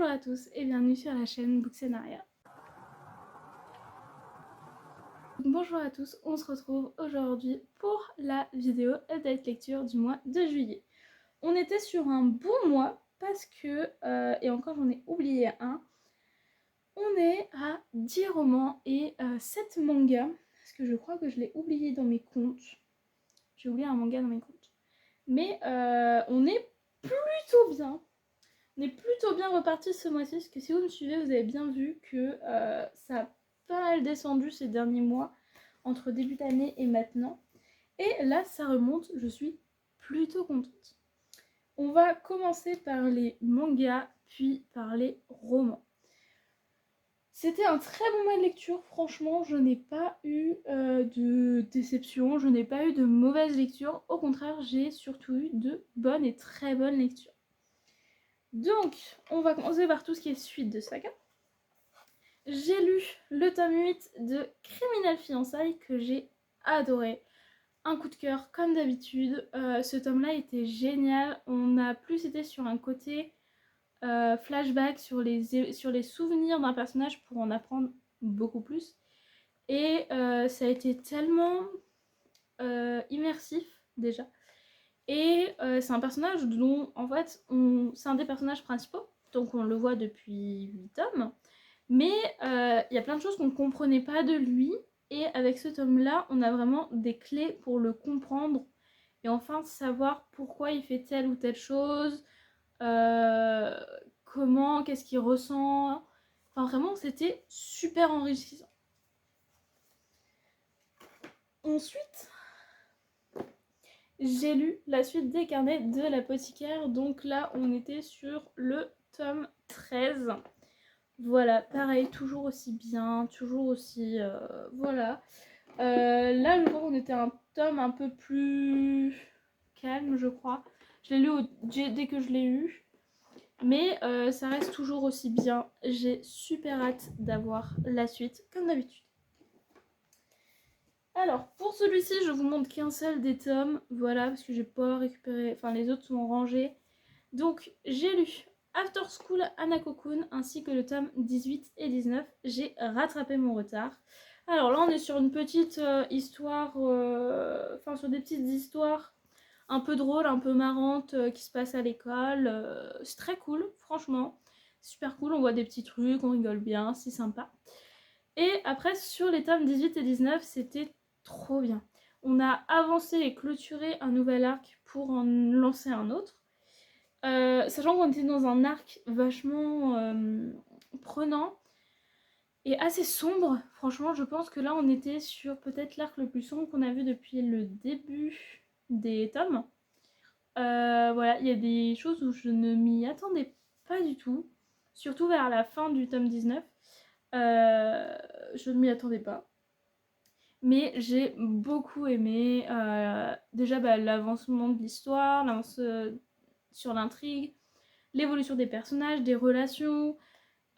Bonjour à tous et bienvenue sur la chaîne Bookscenaria. Bonjour à tous, on se retrouve aujourd'hui pour la vidéo update lecture du mois de juillet. On était sur un bon mois parce que, et encore j'en ai oublié un, on est à 10 romans et 7 mangas, parce que je crois que je l'ai oublié dans mes comptes. J'ai oublié un manga dans mes comptes. Mais on est plutôt bien. On est plutôt bien reparti ce mois-ci, parce que si vous me suivez, vous avez bien vu que ça a pas mal descendu ces derniers mois, entre début d'année et maintenant. Et là, ça remonte, je suis plutôt contente. On va commencer par les mangas, puis par les romans. C'était un très bon mois de lecture, franchement, je n'ai pas eu de déception, je n'ai pas eu de mauvaise lecture. Au contraire, j'ai surtout eu de bonnes et très bonnes lectures. Donc, on va commencer par tout ce qui est suite de saga. J'ai lu le tome 8 de Criminal Fiançailles que j'ai adoré. Un coup de cœur comme d'habitude. Ce tome-là était génial. On a plus été sur un côté flashback, sur les souvenirs d'un personnage pour en apprendre beaucoup plus. Et ça a été tellement immersif déjà. Et c'est un personnage dont, en fait, c'est un des personnages principaux, donc on le voit depuis 8 tomes, mais il y a plein de choses qu'on ne comprenait pas de lui, et avec ce tome-là, on a vraiment des clés pour le comprendre, et enfin savoir pourquoi il fait telle ou telle chose, comment, qu'est-ce qu'il ressent, enfin vraiment c'était super enrichissant. Ensuite, j'ai lu la suite des carnets de l'apothicaire, donc là on était sur le tome 13. Voilà, pareil, toujours aussi bien, toujours aussi... voilà. Là je crois qu'on était un tome un peu plus calme, je crois. Je l'ai lu dès que je l'ai eu, mais ça reste toujours aussi bien. J'ai super hâte d'avoir la suite, comme d'habitude. Alors, pour celui-ci, je vous montre qu'un seul des tomes, voilà, parce que j'ai pas récupéré, enfin les autres sont rangés. Donc, j'ai lu After School Hanako-kun ainsi que le tome 18 et 19. J'ai rattrapé mon retard. Alors là, on est sur une petite histoire, enfin sur des petites histoires un peu drôles, un peu marrantes qui se passent à l'école. C'est très cool, franchement. Super cool, on voit des petits trucs, on rigole bien, c'est sympa. Et après, sur les tomes 18 et 19, c'était trop bien. On a avancé et clôturé un nouvel arc pour en lancer un autre. Sachant qu'on était dans un arc vachement prenant et assez sombre. Franchement, je pense que là, on était sur peut-être l'arc le plus sombre qu'on a vu depuis le début des tomes. Voilà, il y a des choses où je ne m'y attendais pas du tout. Surtout vers la fin du tome 19. Je ne m'y attendais pas. Mais j'ai beaucoup aimé déjà l'avancement de l'histoire, l'avance sur l'intrigue, l'évolution des personnages, des relations,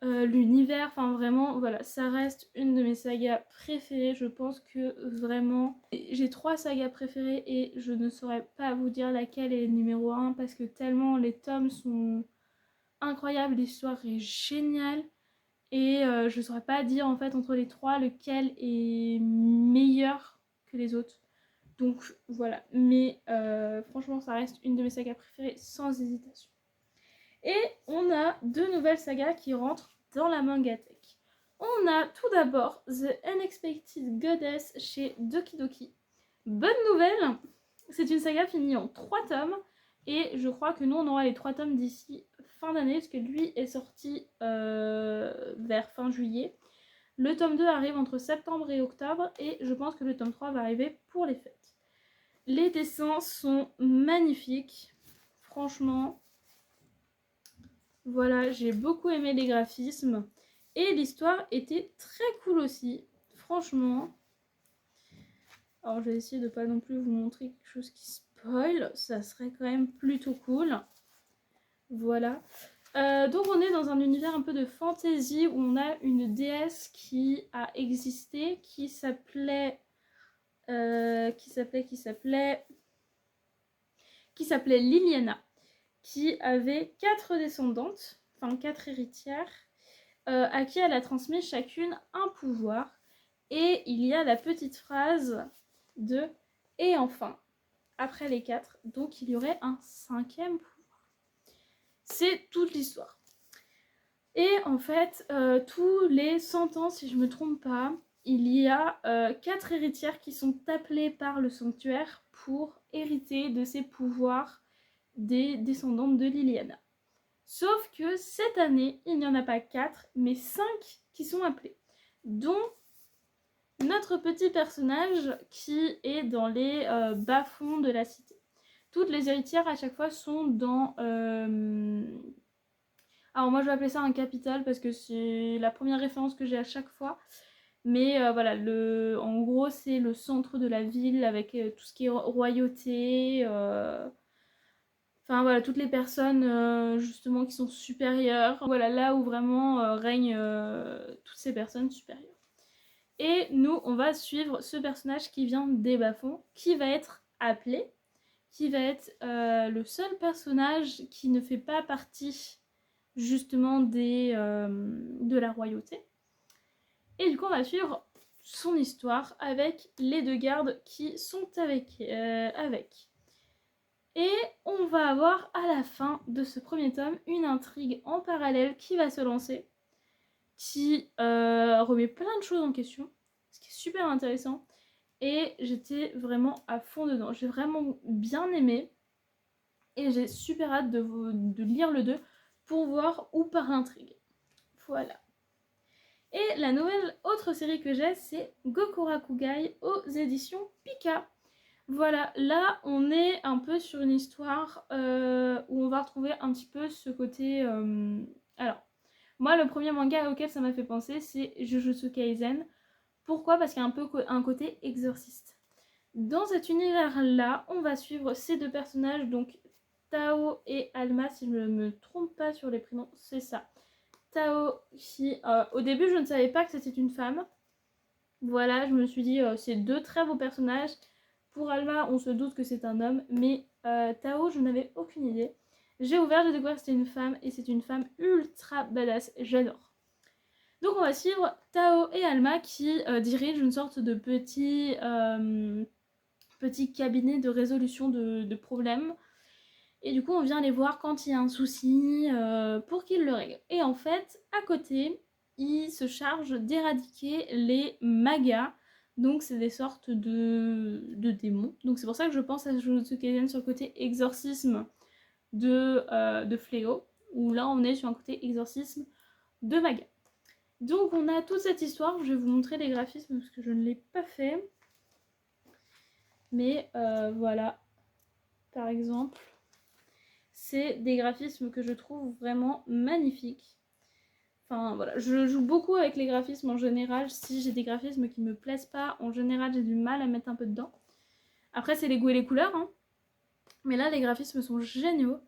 l'univers, enfin vraiment, voilà, ça reste une de mes sagas préférées. Je pense que vraiment, j'ai 3 sagas préférées et je ne saurais pas vous dire laquelle est numéro 1 parce que tellement les tomes sont incroyables, l'histoire est géniale. Et je ne saurais pas dire en fait entre les 3 lequel est meilleur que les autres. Donc voilà, mais franchement ça reste une de mes sagas préférées sans hésitation. Et on a 2 nouvelles sagas qui rentrent dans la mangatech. On a tout d'abord The Unexpected Goddess chez Doki Doki. Bonne nouvelle, c'est une saga finie en 3 tomes. Et je crois que nous on aura les 3 tomes d'ici fin d'année, parce que lui est sorti vers fin juillet. Le tome 2 arrive entre septembre et octobre, et je pense que le tome 3 va arriver pour les fêtes. Les dessins sont magnifiques, franchement. Voilà, j'ai beaucoup aimé les graphismes. Et l'histoire était très cool aussi, franchement. Alors je vais essayer de pas non plus vous montrer quelque chose qui spoil, ça serait quand même plutôt cool. Voilà. Donc on est dans un univers un peu de fantasy où on a une déesse qui a existé, qui s'appelait Liliana, qui avait 4 descendantes, enfin 4 héritières, à qui elle a transmis chacune un pouvoir. Et il y a la petite phrase de « et enfin », après les 4, donc il y aurait un 5e pouvoir. C'est toute l'histoire. Et en fait, tous les 100 ans, si je ne me trompe pas, il y a 4 héritières qui sont appelées par le sanctuaire pour hériter de ces pouvoirs des descendantes de Liliana. Sauf que cette année, il n'y en a pas 4, mais 5 qui sont appelés, dont notre petit personnage qui est dans les bas-fonds de la cité. Toutes les héritières à chaque fois sont dans... Alors moi je vais appeler ça un capital parce que c'est la première référence que j'ai à chaque fois. Mais voilà, en gros c'est le centre de la ville avec tout ce qui est royauté. Enfin voilà, toutes les personnes justement qui sont supérieures. Voilà, là où vraiment règnent toutes ces personnes supérieures. Et nous, on va suivre ce personnage qui vient des bas-fonds, qui va être appelé, qui va être le seul personnage qui ne fait pas partie justement de la royauté. Et du coup, on va suivre son histoire avec les 2 gardes qui sont avec. Et on va avoir à la fin de ce premier tome une intrigue en parallèle qui va se lancer, qui remet plein de choses en question, ce qui est super intéressant. Et j'étais vraiment à fond dedans. J'ai vraiment bien aimé. Et j'ai super hâte de lire le 2 pour voir où part l'intrigue. Voilà. Et la nouvelle autre série que j'ai, c'est Gokurakugai aux éditions Pika. Voilà, là on est un peu sur une histoire où on va retrouver un petit peu ce côté... Alors, moi le premier manga auquel ça m'a fait penser, c'est Jujutsu Kaisen. Pourquoi ? Parce qu'il y a un peu un côté exorciste. Dans cet univers-là, on va suivre ces 2 personnages, donc Tao et Alma, si je ne me trompe pas sur les prénoms, c'est ça. Tao qui, au début, je ne savais pas que c'était une femme. Voilà, je me suis dit, c'est 2 très beaux personnages. Pour Alma, on se doute que c'est un homme, mais Tao, je n'avais aucune idée. J'ai ouvert, j'ai découvert que c'était une femme, et c'est une femme ultra badass, j'adore. Donc on va suivre Tao et Alma qui dirigent une sorte de petit cabinet de résolution de problèmes. Et du coup, on vient les voir quand il y a un souci pour qu'ils le règlent. Et en fait, à côté, ils se chargent d'éradiquer les magas. Donc, c'est des sortes de démons. Donc, c'est pour ça que je pense à Jujutsu Kaisen sur le côté exorcisme de fléau. Où là, on est sur un côté exorcisme de magas. Donc, on a toute cette histoire. Je vais vous montrer les graphismes parce que je ne l'ai pas fait. Mais voilà, par exemple... C'est des graphismes que je trouve vraiment magnifiques. Enfin voilà, je joue beaucoup avec les graphismes en général. Si j'ai des graphismes qui me plaisent pas, en général j'ai du mal à mettre un peu dedans. Après c'est les goûts et les couleurs, hein. Mais là les graphismes sont géniaux.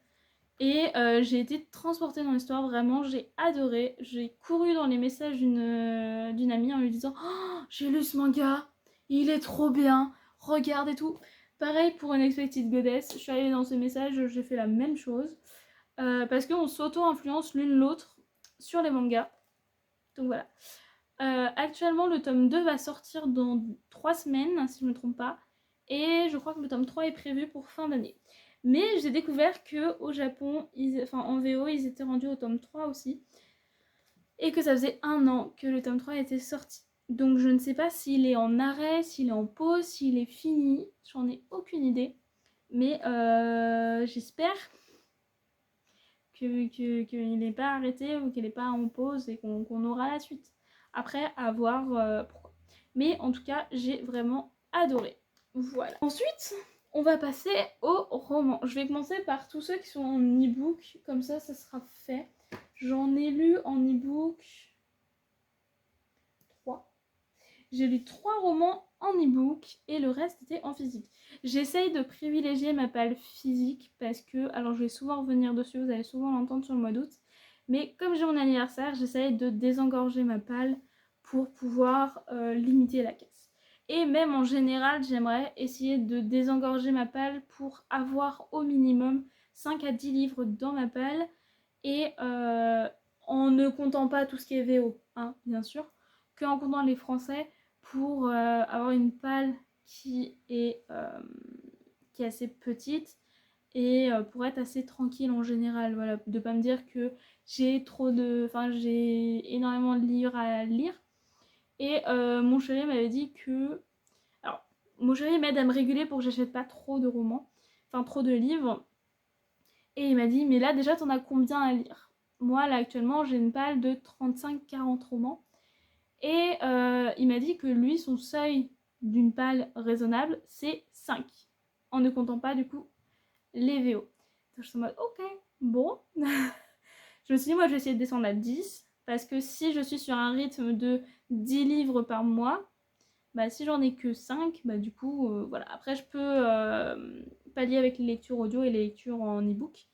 Et j'ai été transportée dans l'histoire, vraiment j'ai adoré. J'ai couru dans les messages d'une amie en lui disant « Oh, j'ai lu ce manga, il est trop bien, regarde et tout ». Pareil pour Unexpected Goddess, je suis arrivée dans ce message, j'ai fait la même chose. Parce qu'on s'auto-influence l'une l'autre sur les mangas. Donc voilà. Actuellement, le tome 2 va sortir dans 3 semaines, si je ne me trompe pas. Et je crois que le tome 3 est prévu pour fin d'année. Mais j'ai découvert qu'au Japon, en VO, ils étaient rendus au tome 3 aussi. Et que ça faisait 1 an que le tome 3 était sorti. Donc je ne sais pas s'il est en arrêt, s'il est en pause, s'il est fini. J'en ai aucune idée. Mais j'espère qu'il n'est pas arrêté ou qu'il n'est pas en pause et qu'on aura la suite. Après, à voir pourquoi. Mais en tout cas, j'ai vraiment adoré. Voilà. Ensuite, on va passer au roman. Je vais commencer par tous ceux qui sont en e-book. Comme ça sera fait. J'en ai lu en e-book 3. J'ai lu 3 romans en e-book et le reste était en physique. J'essaye de privilégier ma palle physique parce que, alors je vais souvent revenir dessus, vous allez souvent l'entendre sur le mois d'août, mais comme j'ai mon anniversaire, j'essaye de désengorger ma palle pour pouvoir limiter la casse. Et même en général, j'aimerais essayer de désengorger ma palle pour avoir au minimum 5 à 10 livres dans ma palle et ne comptant pas tout ce qui est VO, hein, bien sûr, qu'en comptant les français pour avoir une palle qui est assez petite et pour être assez tranquille en général, voilà, de pas me dire que j'ai énormément de livres à lire. Et mon chéri m'avait dit que, alors mon chéri m'aide à me réguler pour que j'achète pas trop de romans, enfin trop de livres, et il m'a dit mais là déjà t'en as combien à lire? Moi là actuellement j'ai une palle de 35-40 romans, et il m'a dit que lui son seuil d'une palle raisonnable c'est 5, en ne comptant pas du coup les VO. Donc je suis en mode ok, bon. Je me suis dit moi je vais essayer de descendre à 10, parce que si je suis sur un rythme de 10 livres par mois, bah si j'en ai que 5, bah du coup voilà. Après je peux pallier avec les lectures audio et les lectures en e-book,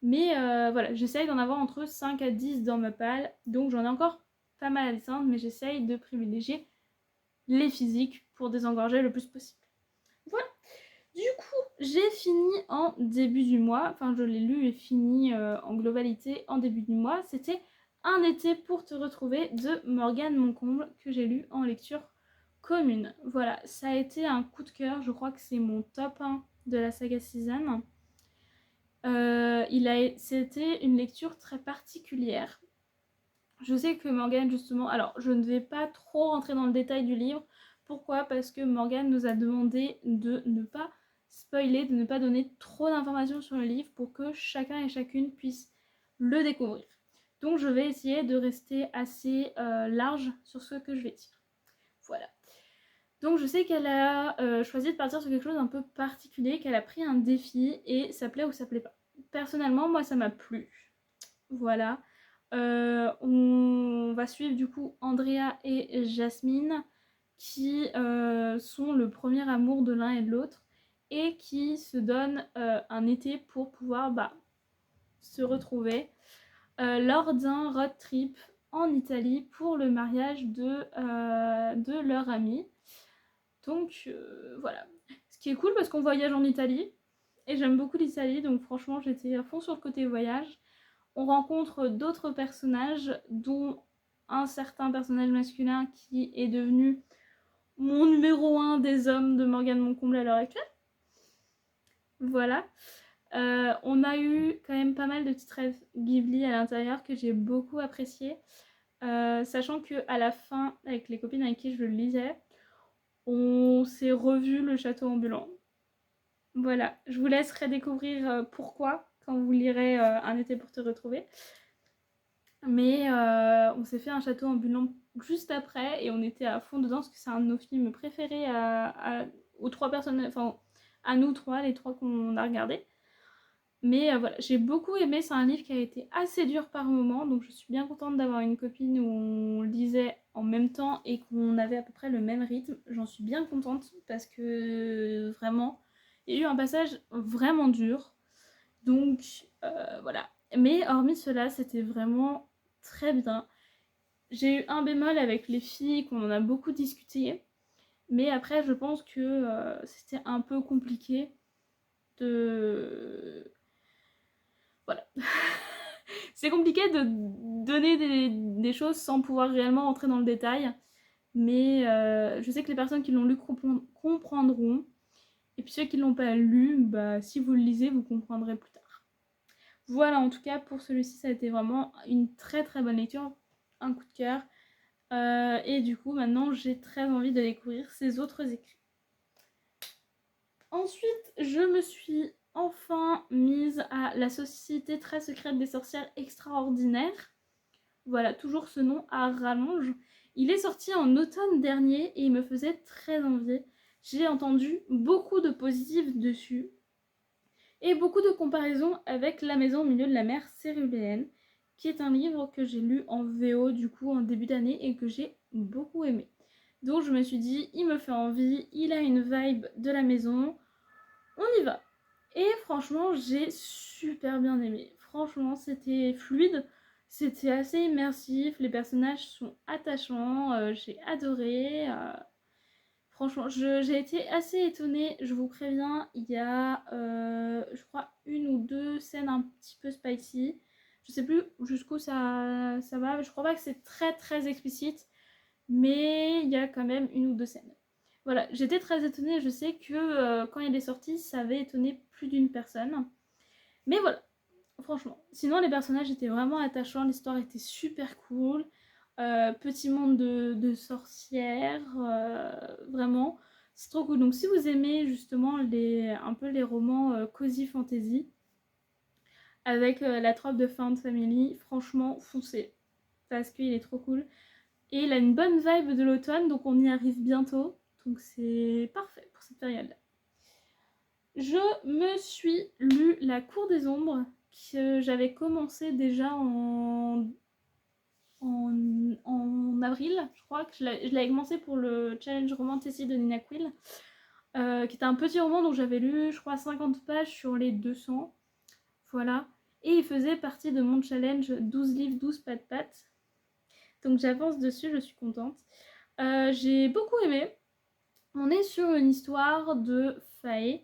mais voilà, j'essaye d'en avoir entre 5 à 10 dans ma palle, donc j'en ai encore pas mal à descendre, mais j'essaye de privilégier les physiques pour désengorger le plus possible. Voilà. Du coup, j'ai fini en début du mois, enfin je l'ai lu et fini en globalité en début du mois. C'était Un été pour te retrouver de Morgane Moncomble, que j'ai lu en lecture commune. Voilà, ça a été un coup de cœur, je crois que c'est mon top 1 de la saga Suzanne. C'était une lecture très particulière. Je sais que Morgane justement, alors je ne vais pas trop rentrer dans le détail du livre. Pourquoi? Parce que Morgane nous a demandé de ne pas spoiler, de ne pas donner trop d'informations sur le livre pour que chacun et chacune puisse le découvrir. Donc je vais essayer de rester assez large sur ce que je vais dire. Voilà. Donc je sais qu'elle a choisi de partir sur quelque chose d'un peu particulier, qu'elle a pris un défi et ça plaît ou ça plaît pas. Personnellement, moi ça m'a plu. Voilà. On va suivre du coup Andrea et Jasmine qui sont le premier amour de l'un et de l'autre et qui se donnent un été pour pouvoir se retrouver lors d'un road trip en Italie pour le mariage de leur amie. Donc voilà. Ce qui est cool parce qu'on voyage en Italie et j'aime beaucoup l'Italie, donc franchement j'étais à fond sur le côté voyage. On rencontre d'autres personnages, dont un certain personnage masculin qui est devenu mon numéro 1 des hommes de Morgane Moncomble à l'heure actuelle. Voilà. On a eu quand même pas mal de petites rêves Ghibli à l'intérieur que j'ai beaucoup apprécié. Sachant qu'à la fin, avec les copines avec qui je le lisais, on s'est revu le château ambulant. Voilà, je vous laisse redécouvrir pourquoi quand vous lirez Un été pour te retrouver. Mais on s'est fait un château ambulant juste après et on était à fond dedans parce que c'est un de nos films préférés aux 3 personnes, enfin à nous 3, les 3 qu'on a regardé. Mais voilà, j'ai beaucoup aimé, c'est un livre qui a été assez dur par moments, donc je suis bien contente d'avoir une copine où on lisait en même temps et qu'on avait à peu près le même rythme. J'en suis bien contente parce que vraiment, il y a eu un passage vraiment dur. Donc voilà. Mais hormis cela, c'était vraiment très bien. J'ai eu un bémol avec les filles, qu'on en a beaucoup discuté. Mais après, je pense que c'était un peu compliqué de... Voilà. C'est compliqué de donner des choses sans pouvoir réellement entrer dans le détail. Mais je sais que les personnes qui l'ont lu comprendront. Et puis ceux qui ne l'ont pas lu, si vous le lisez, vous comprendrez plus tard. Voilà, en tout cas, pour celui-ci, ça a été vraiment une très très bonne lecture, un coup de cœur. Et du coup, maintenant, j'ai très envie de découvrir ses autres écrits. Ensuite, je me suis enfin mise à La Société très secrète des sorcières extraordinaires. Voilà, toujours ce nom à rallonge. Il est sorti en automne dernier et il me faisait très envie. J'ai entendu beaucoup de positifs dessus. Et beaucoup de comparaisons avec La Maison au milieu de la mer céruléenne, qui est un livre que j'ai lu en VO du coup en début d'année et que j'ai beaucoup aimé. Donc je me suis dit, il me fait envie, il a une vibe de la maison, on y va. Et franchement, j'ai super bien aimé. Franchement, c'était fluide, c'était assez immersif, les personnages sont attachants, j'ai adoré. Franchement, j'ai été assez étonnée, je vous préviens, il y a, je crois, 1 ou 2 scènes un petit peu spicy. Je sais plus jusqu'où ça va, mais je crois pas que c'est très très explicite, mais il y a quand même une ou deux scènes. Voilà, j'étais très étonnée, je sais que quand il est sorti, ça avait étonné plus d'une personne. Mais voilà, franchement. Sinon, les personnages étaient vraiment attachants, l'histoire était super cool. Petit monde de sorcières, vraiment. C'est trop cool. Donc si vous aimez justement un peu les romans cozy fantasy, avec la trope de Found Family, franchement, foncez. Parce qu'il est trop cool. Et il a une bonne vibe de l'automne, donc on y arrive bientôt. Donc c'est parfait pour cette période-là. Je me suis lu La Cour des Ombres, que j'avais commencé déjà en avril, je crois que je l'avais commencé pour le challenge romantasy de Nina Quill, qui était un petit roman dont j'avais lu, je crois, 50 pages sur les 200. Voilà. Et il faisait partie de mon challenge 12 livres, 12 pas de pattes. Donc j'avance dessus, je suis contente. J'ai beaucoup aimé. On est sur une histoire de fae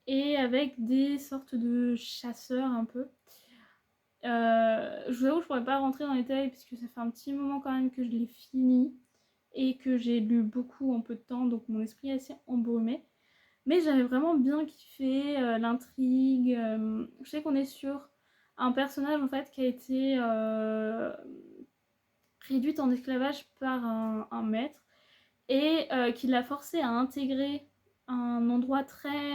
et avec des sortes de chasseurs un peu. Je vous avoue, je pourrais pas rentrer dans les détails puisque ça fait un petit moment quand même que je l'ai fini et que j'ai lu beaucoup en peu de temps, donc mon esprit est assez embrumé. Mais j'avais vraiment bien kiffé l'intrigue. Je sais qu'on est sur un personnage en fait qui a été réduite en esclavage par un maître et qui l'a forcé à intégrer un endroit très...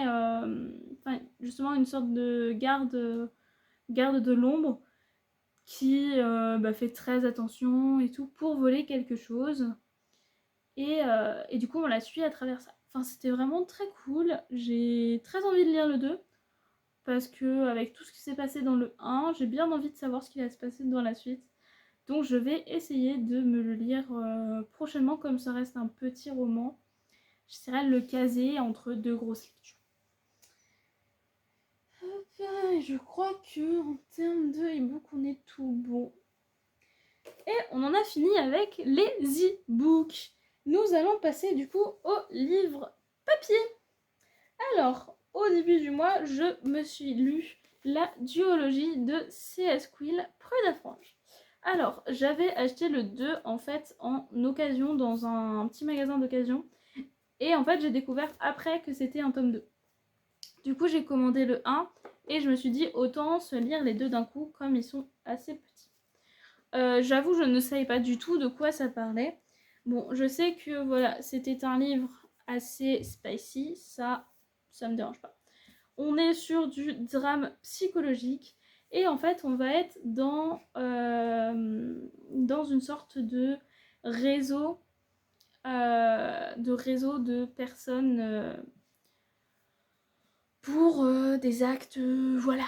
justement une sorte de garde de l'ombre qui fait très attention et tout pour voler quelque chose. Et du coup, on la suit à travers ça. Enfin, c'était vraiment très cool. J'ai très envie de lire le 2 parce que avec tout ce qui s'est passé dans le 1, j'ai bien envie de savoir ce qui va se passer dans la suite. Donc je vais essayer de me le lire prochainement, comme ça reste un petit roman. J'essaierai de le caser entre deux grosses lectures. Je crois que en termes de e-book, on est tout bon. Et on en a fini avec les e-books. Nous allons passer du coup au livre papier. Alors, au début du mois, je me suis lu la duologie de C.S. Quill, Prud'Afranche. Alors, j'avais acheté le 2 en fait en occasion dans un petit magasin d'occasion. Et en fait, j'ai découvert après que c'était un tome 2. Du coup, j'ai commandé le 1 et je me suis dit autant se lire les deux d'un coup comme ils sont assez petits. J'avoue, je ne savais pas du tout de quoi ça parlait. Bon, je sais que voilà, c'était un livre assez spicy, ça me dérange pas. On est sur du drame psychologique et en fait, on va être dans une sorte de réseau de personnes pour des actes, voilà,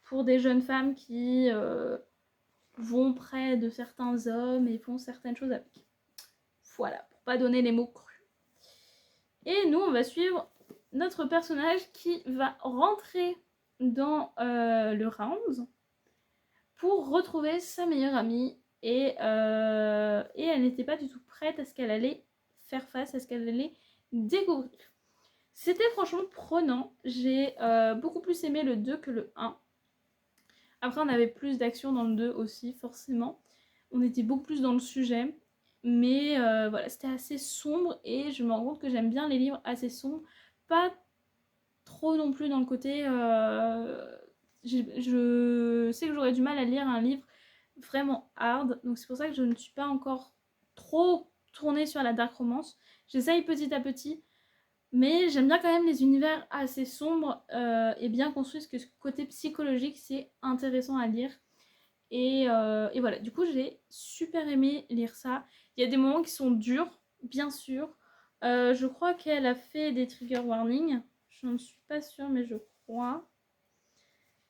pour des jeunes femmes qui vont près de certains hommes et font certaines choses avec. Voilà, pour pas donner les mots crus. Et nous, on va suivre notre personnage qui va rentrer dans le round pour retrouver sa meilleure amie et elle n'était pas du tout prête à ce qu'elle allait faire face, à ce qu'elle allait découvrir. C'était franchement prenant, j'ai beaucoup plus aimé le 2 que le 1. Après, on avait plus d'action dans le 2 aussi, forcément. On était beaucoup plus dans le sujet. Mais voilà, c'était assez sombre et je me rends compte que j'aime bien les livres assez sombres. Pas trop non plus dans le côté... je sais que j'aurais du mal à lire un livre vraiment hard. Donc c'est pour ça que je ne suis pas encore trop tournée sur la dark romance. J'essaye petit à petit. Mais j'aime bien quand même les univers assez sombres et bien construits, parce que ce côté psychologique, c'est intéressant à lire. Et voilà, du coup, j'ai super aimé lire ça. Il y a des moments qui sont durs, bien sûr. Je crois qu'elle a fait des trigger warnings. Je ne suis pas sûre, mais je crois.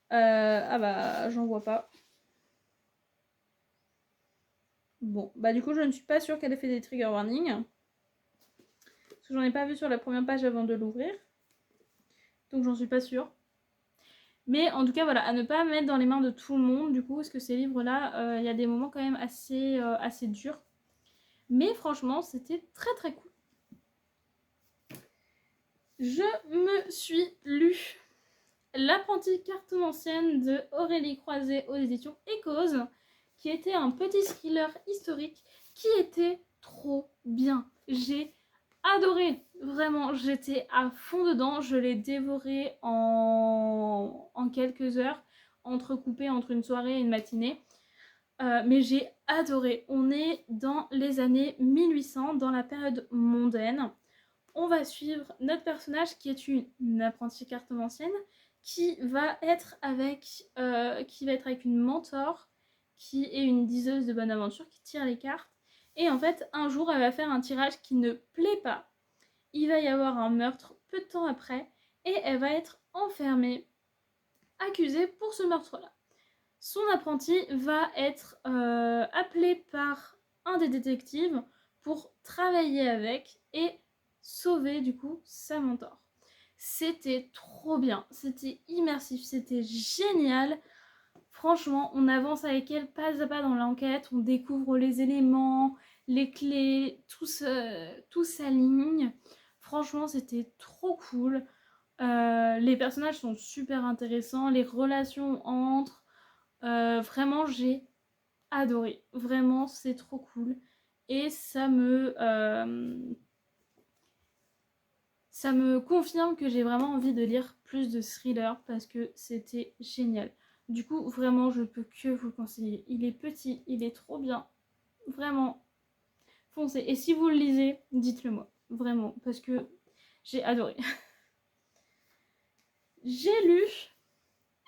Ah bah, j'en vois pas. Bon, bah du coup, je ne suis pas sûre qu'elle ait fait des trigger warnings. Parce que j'en ai pas vu sur la première page avant de l'ouvrir. Donc j'en suis pas sûre. Mais en tout cas, voilà, à ne pas mettre dans les mains de tout le monde, du coup, parce que ces livres-là, il y a des moments quand même assez durs. Mais franchement, c'était très très cool. Je me suis lu L'apprenti cartomancienne de Aurélie Croiset aux éditions Ecose, qui était un petit thriller historique qui était trop bien. J'ai adoré, vraiment, j'étais à fond dedans, je l'ai dévoré en quelques heures, entrecoupé entre une soirée et une matinée. Mais j'ai adoré. On est dans les années 1800, dans la période mondaine. On va suivre notre personnage qui est une apprentie cartomancienne qui va être avec une mentor qui est une diseuse de bonne aventure qui tire les cartes. Et en fait, un jour, elle va faire un tirage qui ne plaît pas. Il va y avoir un meurtre peu de temps après et elle va être enfermée, accusée pour ce meurtre-là. Son apprenti va être appelé par un des détectives pour travailler avec et sauver du coup sa mentor. C'était trop bien, c'était immersif, c'était génial. Franchement, on avance avec elle pas à pas dans l'enquête, on découvre les éléments, les clés, tout s'aligne. Franchement, c'était trop cool. Les personnages sont super intéressants, les relations entre... vraiment, j'ai adoré. Vraiment, c'est trop cool. Et ça me confirme que j'ai vraiment envie de lire plus de thrillers parce que c'était génial. Du coup, vraiment, je peux que vous le conseiller. Il est petit, il est trop bien. Vraiment, foncez. Et si vous le lisez, dites-le moi. Vraiment, parce que j'ai adoré. J'ai lu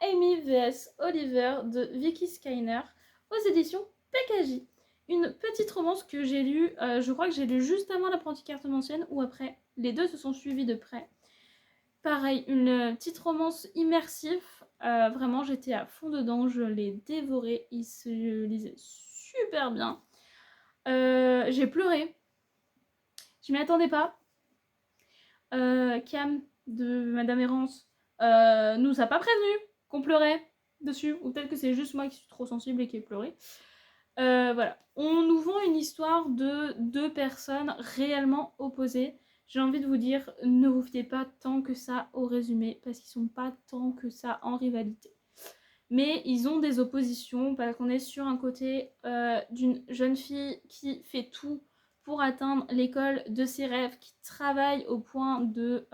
Amy vs Oliver de Vicky Skyner aux éditions PKJ. Une petite romance que j'ai lue, je crois que j'ai lu juste avant l'apprenti cartomancienne ou après. Les deux se sont suivis de près. Pareil, une petite romance immersive. Vraiment, j'étais à fond dedans, je l'ai dévoré. Il se lisait super bien. J'ai pleuré. Je m'y attendais pas. Cam de Madame Errance nous a pas prévenu qu'on pleurait dessus. Ou peut-être que c'est juste moi qui suis trop sensible et qui ai pleuré. Voilà. On nous vend une histoire de deux personnes réellement opposées. J'ai envie de vous dire, ne vous fiez pas tant que ça au résumé, parce qu'ils sont pas tant que ça en rivalité. Mais ils ont des oppositions, parce qu'on est sur un côté d'une jeune fille qui fait tout pour atteindre l'école de ses rêves, qui travaille au point de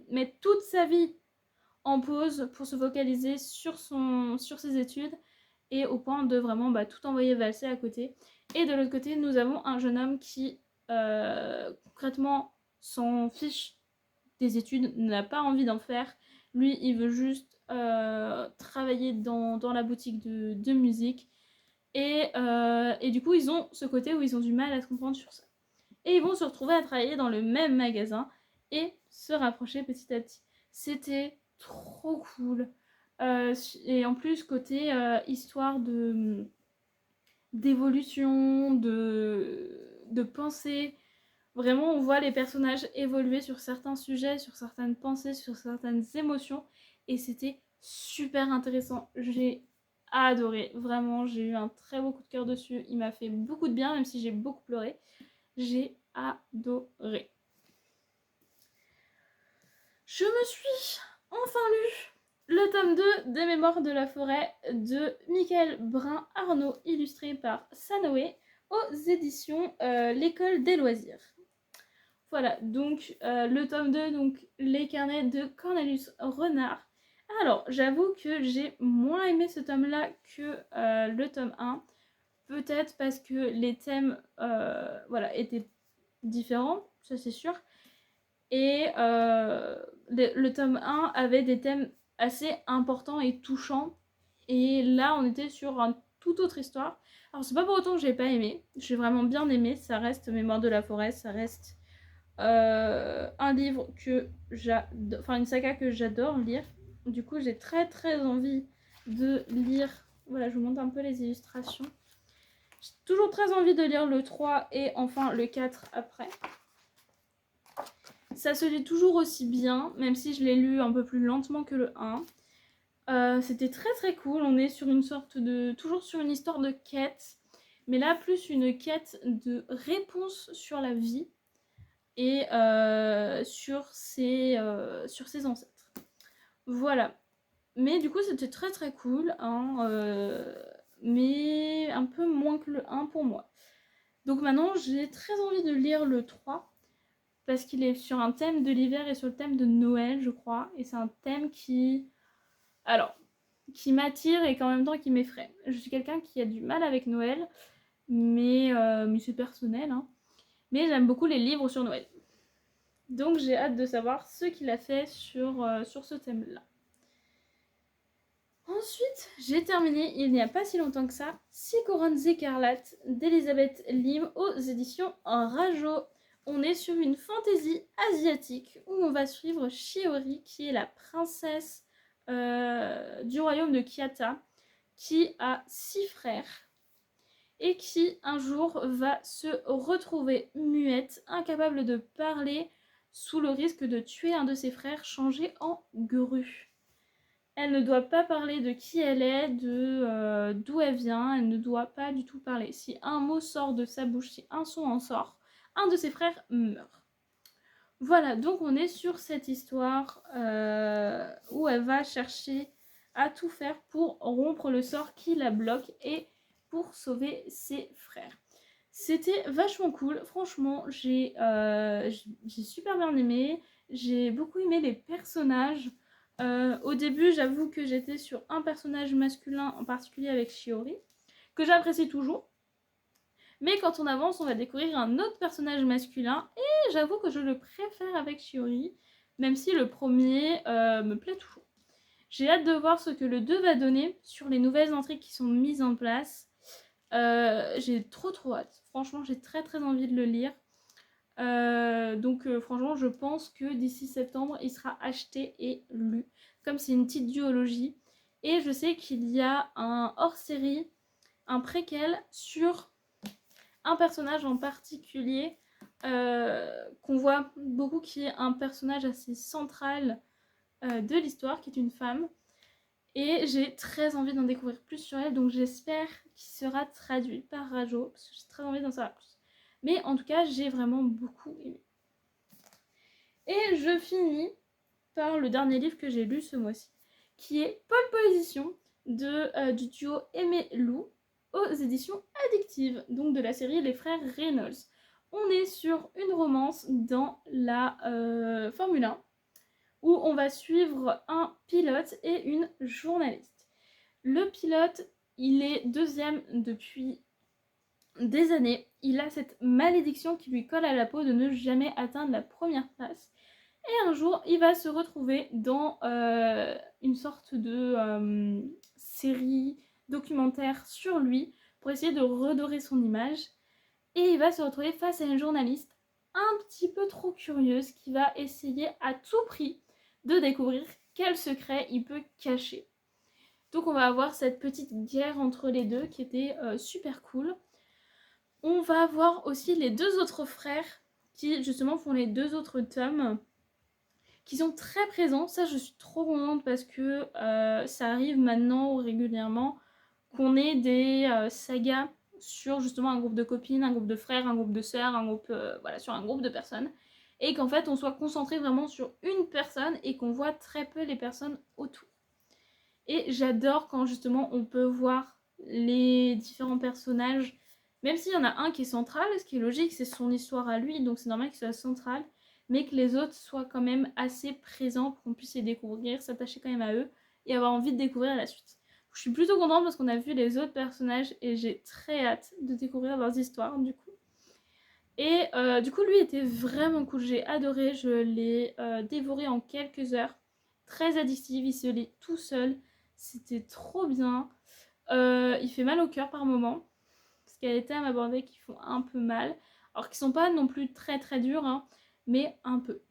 mettre toute sa vie en pause pour se focaliser sur ses études et au point de vraiment tout envoyer valser à côté. Et de l'autre côté, nous avons un jeune homme qui concrètement s'en fiche des études, n'a pas envie d'en faire. Lui, il veut juste travailler dans la boutique de musique. Et du coup, ils ont ce côté où ils ont du mal à se comprendre sur ça. Et ils vont se retrouver à travailler dans le même magasin et se rapprocher petit à petit. C'était trop cool. Et en plus, côté histoire d'évolution, de pensée, vraiment, on voit les personnages évoluer sur certains sujets, sur certaines pensées, sur certaines émotions. Et c'était super intéressant. J'ai adoré. Vraiment, j'ai eu un très beau coup de cœur dessus. Il m'a fait beaucoup de bien, même si j'ai beaucoup pleuré. J'ai adoré. Je me suis enfin lu le tome 2 des Mémoires de la forêt de Michael Brun-Arnaud, illustré par Sanoé, aux éditions L'École des loisirs. Voilà, donc le tome 2, donc les carnets de Cornelius Renard. Alors, j'avoue que j'ai moins aimé ce tome-là que le tome 1. Peut-être parce que les thèmes étaient différents, ça c'est sûr. Et le tome 1 avait des thèmes assez importants et touchants. Et là, on était sur une toute autre histoire. Alors, c'est pas pour autant que j'ai pas aimé. J'ai vraiment bien aimé. Ça reste Mémoire de la forêt. Ça reste un livre que j'adore. Enfin, une saga que j'adore lire. Du coup, j'ai très très envie de lire. Voilà, je vous montre un peu les illustrations. J'ai toujours très envie de lire le 3 et enfin le 4 après. Ça se lit toujours aussi bien, même si je l'ai lu un peu plus lentement que le 1. C'était très très cool, on est sur une sorte de... toujours sur une histoire de quête, mais là plus une quête de réponse sur la vie et sur ses ancêtres. Voilà. Mais du coup, c'était très très cool, hein, mais un peu moins que le 1 pour moi. Donc maintenant, j'ai très envie de lire le 3, parce qu'il est sur un thème de l'hiver et sur le thème de Noël, je crois. Et c'est un thème qui... Alors, qui m'attire et qu'en même temps qui m'effraie. Je suis quelqu'un qui a du mal avec Noël, mais c'est personnel, hein. Mais j'aime beaucoup les livres sur Noël. Donc j'ai hâte de savoir ce qu'il a fait sur ce thème-là. Ensuite, j'ai terminé, il n'y a pas si longtemps que ça, 6 couronnes écarlates d'Elisabeth Lim aux éditions Rajo. On est sur une fantaisie asiatique où on va suivre Shiori, qui est la princesse du royaume de Kyata, qui a 6 frères et qui un jour va se retrouver muette, incapable de parler, sous le risque de tuer un de ses frères changé en grue. Elle ne doit pas parler de qui elle est, d'où elle vient, elle ne doit pas du tout parler. Si un mot sort de sa bouche, si un son en sort, un de ses frères meurt. Voilà, donc on est sur cette histoire où elle va chercher à tout faire pour rompre le sort qui la bloque et pour sauver ses frères. C'était vachement cool, franchement, j'ai super bien aimé, j'ai beaucoup aimé les personnages. Au début, j'avoue que j'étais sur un personnage masculin en particulier avec Shiori, que j'apprécie toujours. Mais quand on avance, on va découvrir un autre personnage masculin et j'avoue que je le préfère avec Shiori, même si le premier me plaît toujours. J'ai hâte de voir ce que le 2 va donner sur les nouvelles intrigues qui sont mises en place. J'ai trop hâte. Franchement, j'ai très envie de le lire. Donc franchement, je pense que d'ici septembre, il sera acheté et lu. Comme c'est une petite duologie. Et je sais qu'il y a un hors-série, un préquel sur un personnage en particulier qu'on voit beaucoup, qui est un personnage assez central de l'histoire, qui est une femme. Et j'ai très envie d'en découvrir plus sur elle, donc j'espère qu'il sera traduit par Rajo, parce que j'ai très envie d'en savoir plus. Mais en tout cas, j'ai vraiment beaucoup aimé. Et je finis par le dernier livre que j'ai lu ce mois-ci, qui est Pole Position du duo Aimé Lou aux éditions Addictive, donc de la série Les Frères Reynolds. On est sur une romance dans la Formule 1, où on va suivre un pilote et une journaliste. Le pilote, il est deuxième depuis des années. Il a cette malédiction qui lui colle à la peau de ne jamais atteindre la première place. Et un jour, il va se retrouver dans une sorte de série documentaire sur lui pour essayer de redorer son image. Et il va se retrouver face à une journaliste un petit peu trop curieuse qui va essayer à tout prix de découvrir quel secret il peut cacher. Donc on va avoir cette petite guerre entre les deux qui était super cool. On va avoir aussi les deux autres frères qui justement font les deux autres tomes, qui sont très présents. Ça, je suis trop contente parce que ça arrive maintenant régulièrement qu'on ait des sagas sur justement un groupe de copines, un groupe de frères, un groupe de sœurs, un groupe, voilà, sur un groupe de personnes. Et qu'en fait, on soit concentré vraiment sur une personne et qu'on voit très peu les personnes autour. Et j'adore quand justement on peut voir les différents personnages, même s'il y en a un qui est central, ce qui est logique, c'est son histoire à lui, donc c'est normal qu'il soit central, mais que les autres soient quand même assez présents pour qu'on puisse les découvrir, s'attacher quand même à eux et avoir envie de découvrir la suite. Je suis plutôt contente parce qu'on a vu les autres personnages et j'ai très hâte de découvrir leurs histoires du coup. Et du coup lui était vraiment cool, j'ai adoré, je l'ai dévoré en quelques heures, très addictif, il se lit tout seul, c'était trop bien. Il fait mal au cœur par moments, parce qu'il y a des thèmes abordés qui font un peu mal, alors qu'ils sont pas non plus très durs, hein, mais un peu.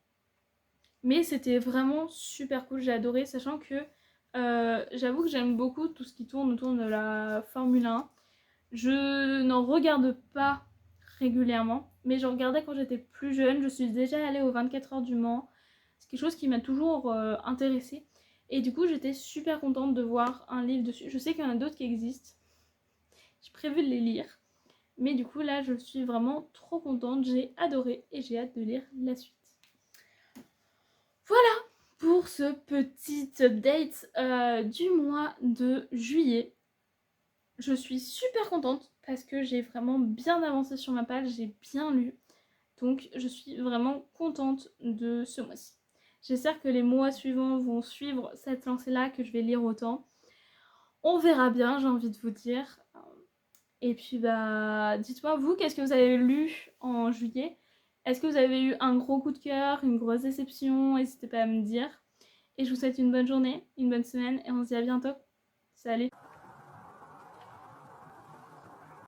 Mais c'était vraiment super cool, j'ai adoré, sachant que j'avoue que j'aime beaucoup tout ce qui tourne autour de la Formule 1. Je n'en regarde pas régulièrement, mais je regardais quand j'étais plus jeune. Je suis déjà allée aux 24 heures du Mans. C'est quelque chose qui m'a toujours intéressée. Et du coup, j'étais super contente de voir un livre dessus. Je sais qu'il y en a d'autres qui existent. J'ai prévu de les lire. Mais du coup, là, je suis vraiment trop contente. J'ai adoré et j'ai hâte de lire la suite. Voilà pour ce petit update du mois de juillet. Je suis super contente parce que j'ai vraiment bien avancé sur ma page, j'ai bien lu. Donc je suis vraiment contente de ce mois-ci. J'espère que les mois suivants vont suivre cette lancée-là, que je vais lire autant. On verra bien, j'ai envie de vous dire. Et puis bah dites-moi vous, qu'est-ce que vous avez lu en juillet? Est-ce que vous avez eu un gros coup de cœur, une grosse déception? N'hésitez pas à me dire. Et je vous souhaite une bonne journée, une bonne semaine et on se dit à bientôt. Salut!